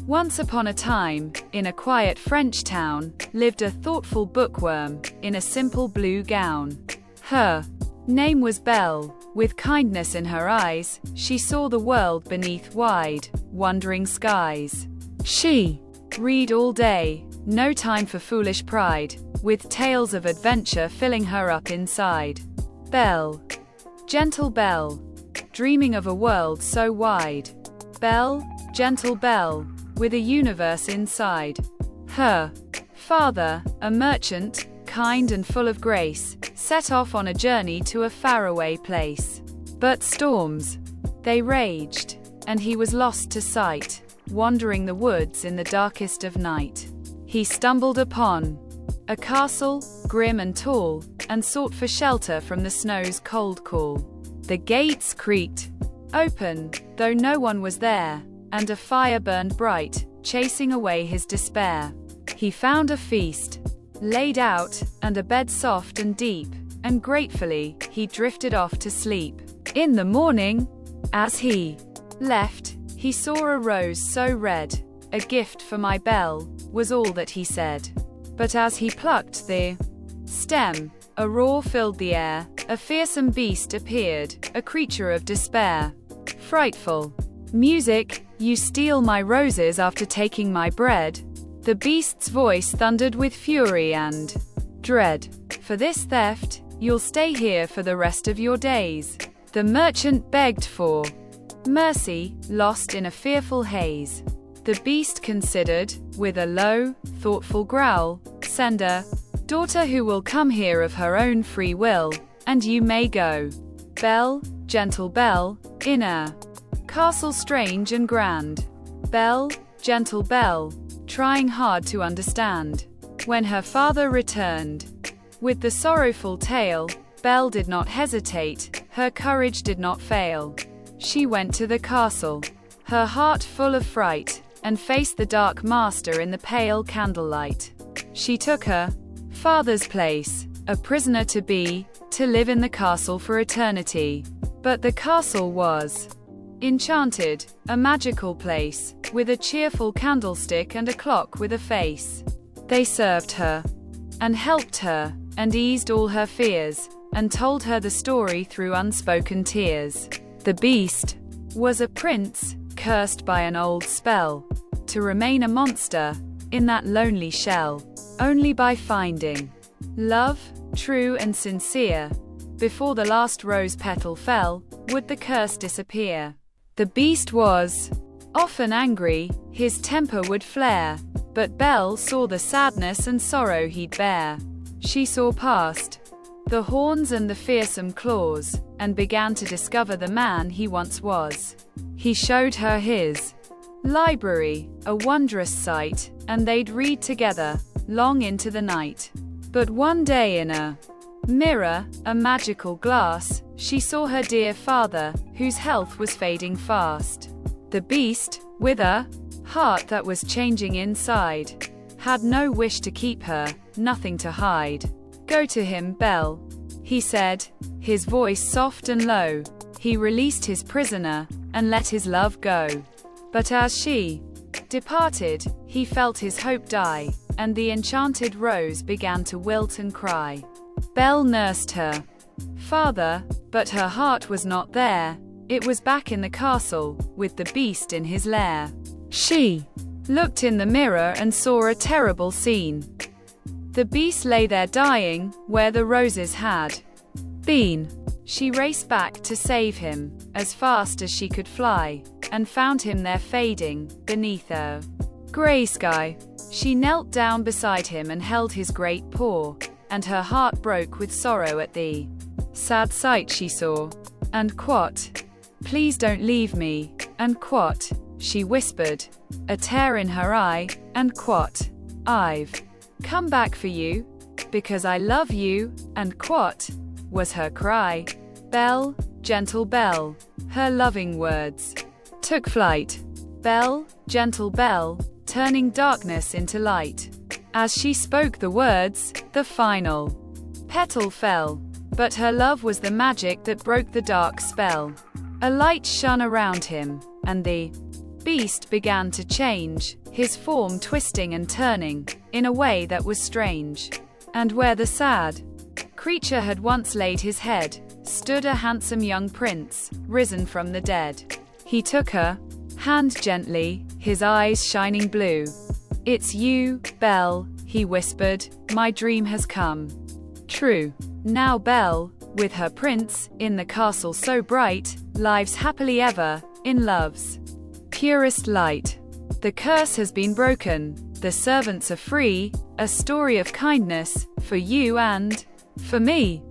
Once upon a time, in a quiet French town, lived a thoughtful bookworm, in a simple blue gown. Her name was Belle. With kindness in her eyes, she saw the world beneath wide, wondering skies. She read all day, no time for foolish pride, with tales of adventure filling her up inside. Belle, gentle Belle, dreaming of a world so wide. Belle, gentle Belle, with a universe inside. Her father, a merchant, kind and full of grace, set off on a journey to a faraway place. But storms, they raged, and he was lost to sight, wandering the woods in the darkest of night. He stumbled upon a castle, grim and tall, and sought for shelter from the snow's cold call. The gates creaked open, though no one was there, and a fire burned bright, chasing away his despair. He found a feast laid out, and a bed soft and deep, and gratefully, he drifted off to sleep. In the morning, as he left, he saw a rose so red. "A gift for my Belle," was all that he said. But as he plucked the stem, a roar filled the air, a fearsome beast appeared, a creature of despair. Frightful music, "You steal my roses after taking my bread." The beast's voice thundered with fury and dread. "For this theft, you'll stay here for the rest of your days." The merchant begged for mercy, lost in a fearful haze. The beast considered, with a low, thoughtful growl, "Send a daughter who will come here of her own free will, and you may go." Belle, gentle Belle, in a castle strange and grand. Belle, gentle Belle, trying hard to understand. When her father returned with the sorrowful tale, Belle did not hesitate, her courage did not fail. She went to the castle, her heart full of fright, and faced the dark master in the pale candlelight. She took her father's place, a prisoner to live in the castle for eternity. But the castle was enchanted, a magical place, with a cheerful candlestick and a clock with a face. They served her, and helped her, and eased all her fears, and told her the story through unspoken tears. The beast was a prince, cursed by an old spell, to remain a monster, in that lonely shell. Only by finding love, true and sincere, before the last rose petal fell, would the curse disappear. The beast was often angry, his temper would flare, but Belle saw the sadness and sorrow he'd bear. She saw past the horns and the fearsome claws, and began to discover the man he once was. He showed her his library, a wondrous sight, and they'd read together, long into the night. But one day in a mirror, a magical glass, she saw her dear father, whose health was fading fast. The beast, with a heart that was changing inside, had no wish to keep her, nothing to hide. "Go to him, Belle," he said, his voice soft and low. He released his prisoner, and let his love go. But as she departed, he felt his hope die, and the enchanted rose began to wilt and cry. Belle nursed her father, but her heart was not there. It was back in the castle, with the beast in his lair. She looked in the mirror and saw a terrible scene. The beast lay there dying, where the roses had been. She raced back to save him, as fast as she could fly, and found him there fading, beneath a gray sky. She knelt down beside him and held his great paw, and her heart broke with sorrow at the sad sight she saw. "And quot, please don't leave me, and quot," she whispered, a tear in her eye, "and quot, I've come back for you, because I love you, and quot," was her cry. Belle, gentle Belle, her loving words took flight. Belle, gentle Belle, turning darkness into light. As she spoke the words, the final petal fell. But her love was the magic that broke the dark spell. A light shone around him, and the Beast began to change, his form twisting and turning, in a way that was strange. And where the sad creature had once laid his head, stood a handsome young prince, risen from the dead. He took her hand gently, his eyes shining blue. "It's you, Belle," he whispered, "my dream has come true." Now Belle, with her prince, in the castle so bright, lives happily ever, in love's purest light. The curse has been broken, the servants are free, a story of kindness, for you and for me.